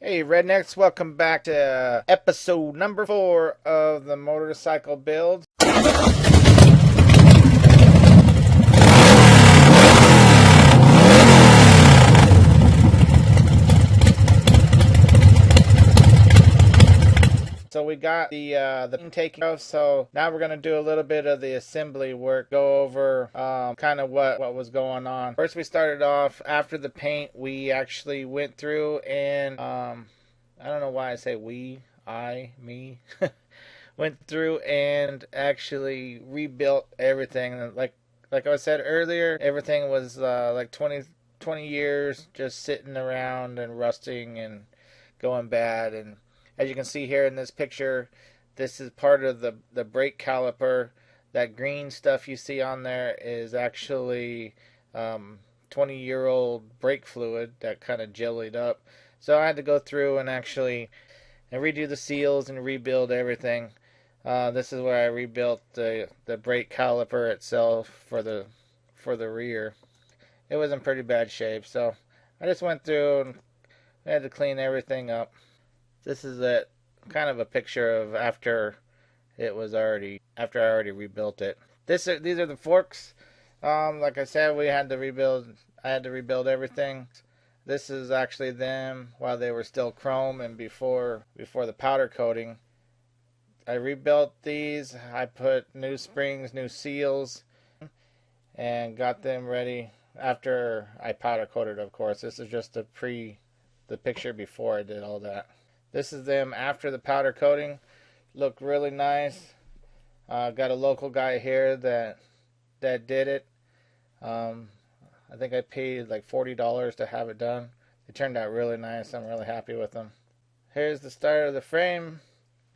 Hey Rednecks, welcome back to episode number 4 of the motorcycle build. So we got the taken off. So now we're gonna do a little bit of the assembly work. Go over kind of what was going on. First, we started off after the paint. We actually went through and I don't know why I say we, me. Went through and actually rebuilt everything. Like I said earlier, everything was like 20 years just sitting around and rusting and going bad. And as you can see here in this picture, this is part of the brake caliper. That green stuff you see on there is actually 20-year-old brake fluid that kind of jellied up. So I had to go through and actually redo the seals and rebuild everything. This is where I rebuilt the brake caliper itself for the rear. It was in pretty bad shape, so I just went through and had to clean everything up. This is it, kind of a picture of after I already rebuilt it. These are the forks. Like I said, we had to rebuild. I had to rebuild everything. This is actually them while they were still chrome and before the powder coating. I rebuilt these. I put new springs, new seals, and got them ready after I powder coated, of course. This is just the picture before I did all that. This is them after the powder coating. Look really nice. Got a local guy here that did it. I think I paid like $40 to have it done. It turned out really nice. I'm really happy with them. Here's the start of the frame,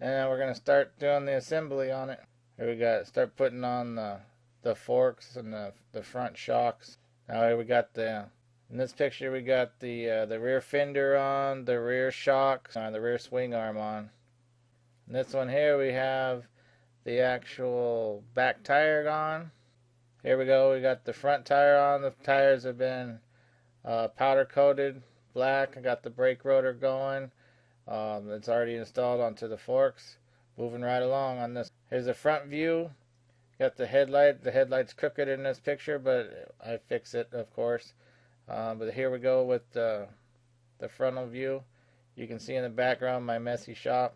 and then we're gonna start doing the assembly on it. Here we got start putting on the forks and the front shocks. Now here we got in this picture we got the rear fender on, the rear shocks, the rear swing arm on. In this one here we have the actual back tire on. Here we go, we got the front tire on. The tires have been powder coated black. I got the brake rotor going. It's already installed onto the forks. Moving right along on this. Here's the front view. Got the headlight. The headlight's crooked in this picture, but I fix it, of course. But here we go with the frontal view. You can see in the background my messy shop.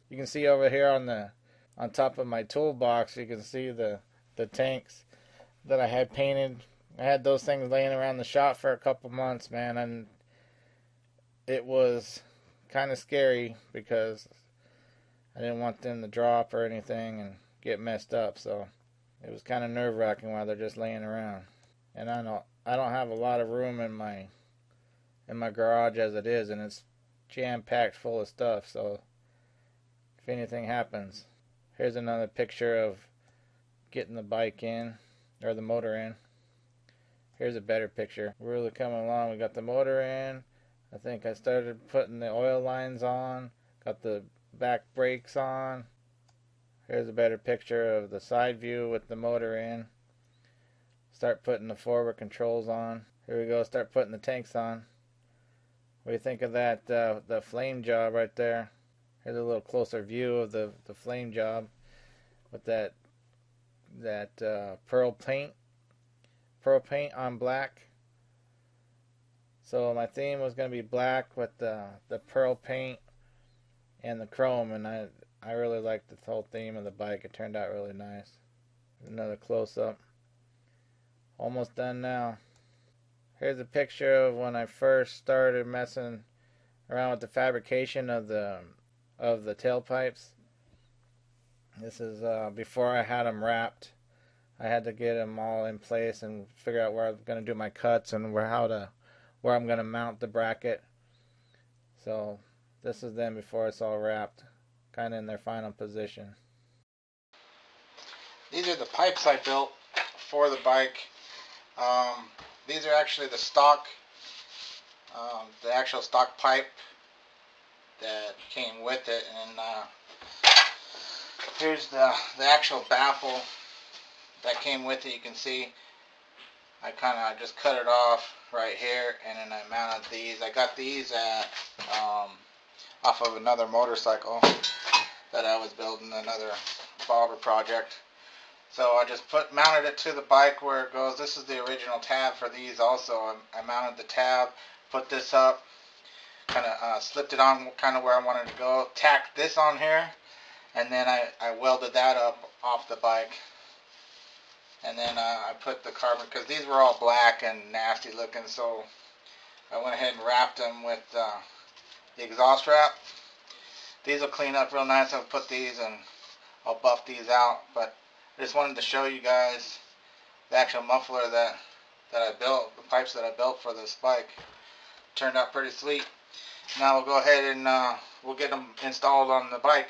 You can see over here on top of my toolbox, you can see the tanks that I had painted. I had those things laying around the shop for a couple months, man, and it was kind of scary because I didn't want them to drop or anything and get messed up. So it was kind of nerve-wracking while they're just laying around. And I don't have a lot of room in my garage as it is, and it's jam-packed full of stuff. So if anything happens, here's another picture of getting the bike in or the motor in. Here's a better picture. We're really coming along. We got the motor in. I think I started putting the oil lines on. Got the back brakes on. Here's a better picture of the side view with the motor in. Start putting the forward controls on. Here we go. Start putting the tanks on. What do you think of that? The flame job right there. Here's a little closer view of the flame job with that pearl paint on black. So my theme was going to be black with the pearl paint and the chrome, and I really liked the whole theme of the bike. It turned out really nice. Another close-up. Almost done now. Here's a picture of when I first started messing around with the fabrication of the tailpipes. This is before I had them wrapped. I had to get them all in place and figure out where I was going to do my cuts and where I'm going to mount the bracket. So this is them before it's all wrapped, kind of in their final position. These are the pipes I built for the bike. These are actually the actual stock pipe that came with it, and here's the actual baffle that came with it. You can see I kind of just cut it off right here, and then I mounted these. I got these at off of another motorcycle that I was building, another bobber project. So I just mounted it to the bike where it goes. This is the original tab for these also. I mounted the tab, put this up, kind of slipped it on kind of where I wanted to go, tacked this on here, and then I welded that up off the bike. And then I put the carbon, because these were all black and nasty looking, so I went ahead and wrapped them with the exhaust wrap. These will clean up real nice. I'll put these and I'll buff these out, but I just wanted to show you guys the actual muffler that I built, the pipes that I built for this bike. Turned out pretty sweet. Now we'll go ahead and we'll get them installed on the bike.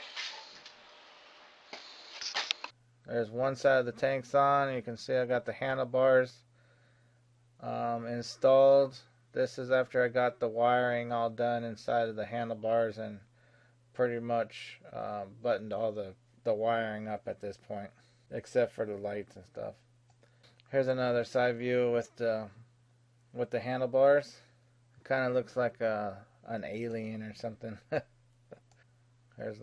There's one side of the tanks on. You can see I got the handlebars installed. This is after I got the wiring all done inside of the handlebars and pretty much buttoned all the wiring up at this point, except for the lights and stuff. Here's another side view with the handlebars. It kind of looks like an alien or something. Here's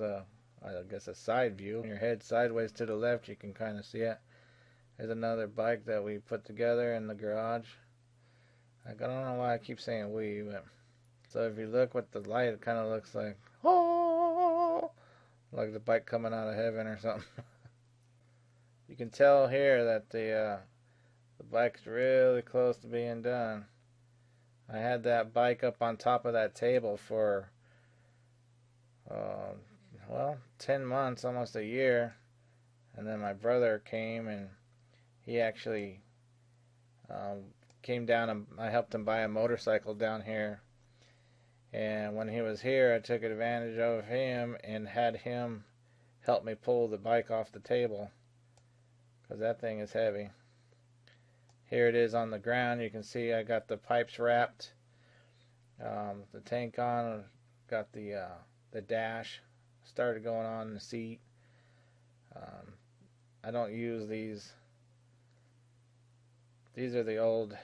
I guess a side view. When your head sideways to the left, you can kind of see it. There's another bike that we put together in the garage. I don't know why I keep saying we, but so if you look with the light, it kind of looks like, oh, like the bike coming out of heaven or something. You can tell here that the bike's really close to being done. I had that bike up on top of that table for well, 10 months, almost a year, and then my brother came and he actually came down and I helped him buy a motorcycle down here. And when he was here, I took advantage of him and had him help me pull the bike off the table, because that thing is heavy. Here it is on the ground. You can see I got the pipes wrapped, the tank on, got the dash started going on in the seat. I don't use these. These are the old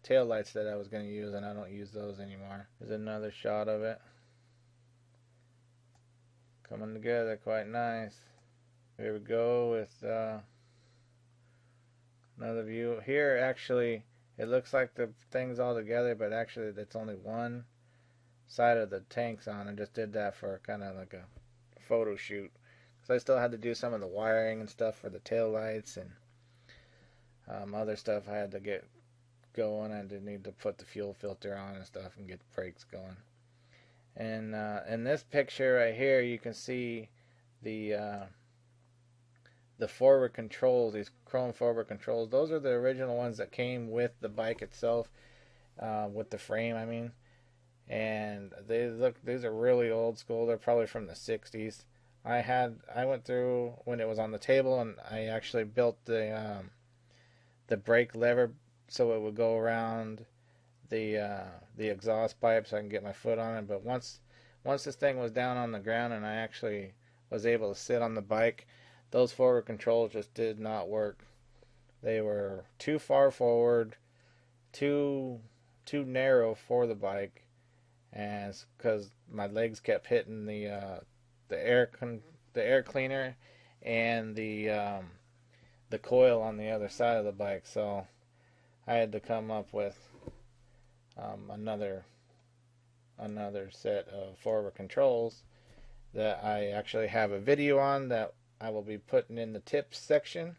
tail lights that I was going to use, and I don't use those anymore. Here's another shot of it. Coming together quite nice. Here we go with another view. Here actually it looks like the thing's all together, but actually it's only one side of the tanks on. I just did that for kind of like a photo shoot, because I still had to do some of the wiring and stuff for the tail lights and other stuff I had to get going. I did need to put the fuel filter on and stuff and get the brakes going. And in this picture right here, you can see the forward controls, these chrome forward controls. Those are the original ones that came with the bike itself, with the frame, I mean. And these are really old school. They're probably from the 60s. I went through when it was on the table, and I actually built the brake lever so it would go around the exhaust pipe so I can get my foot on it. But once this thing was down on the ground and I actually was able to sit on the bike, those forward controls just did not work. They were too far forward, too narrow for the bike, and because my legs kept hitting the air cleaner and the coil on the other side of the bike. So I had to come up with another set of forward controls that I actually have a video on that I will be putting in the tips section.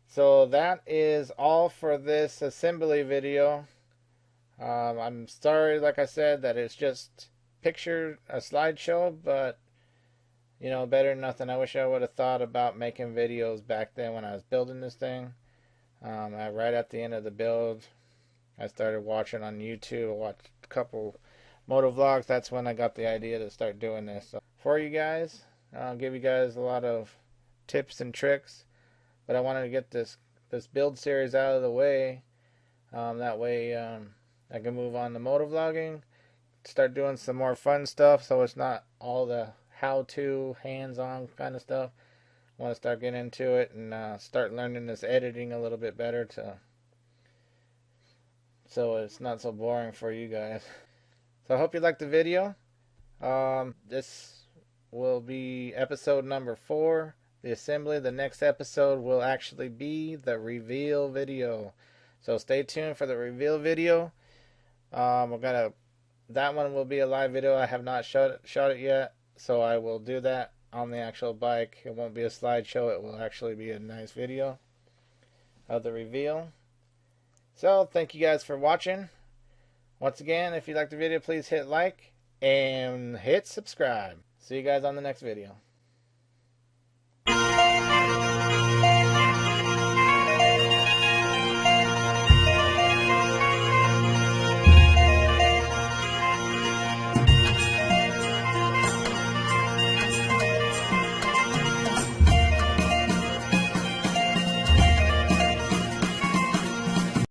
So that is all for this assembly video. I'm sorry, like I said, that it's just a slideshow, but you know, better than nothing. I wish I would have thought about making videos back then when I was building this thing. Right at the end of the build, I started watching on YouTube. I watched a couple moto vlogs. That's when I got the idea to start doing this. So for you guys, I'll give you guys a lot of tips and tricks, but I wanted to get this build series out of the way. That way I can move on to moto vlogging, start doing some more fun stuff, so it's not all the how-to, hands-on kind of stuff. I want to start getting into it and start learning this editing a little bit better, so it's not so boring for you guys. So I hope you liked the video. This will be episode number 4, the assembly. The next episode will actually be the reveal video. So stay tuned for the reveal video. That one will be a live video. I have not shot it yet, so I will do that on the actual bike. It won't be a slideshow. It will actually be a nice video of the reveal. So thank you guys for watching. Once again, if you liked the video, please hit like and hit subscribe. See you guys on the next video.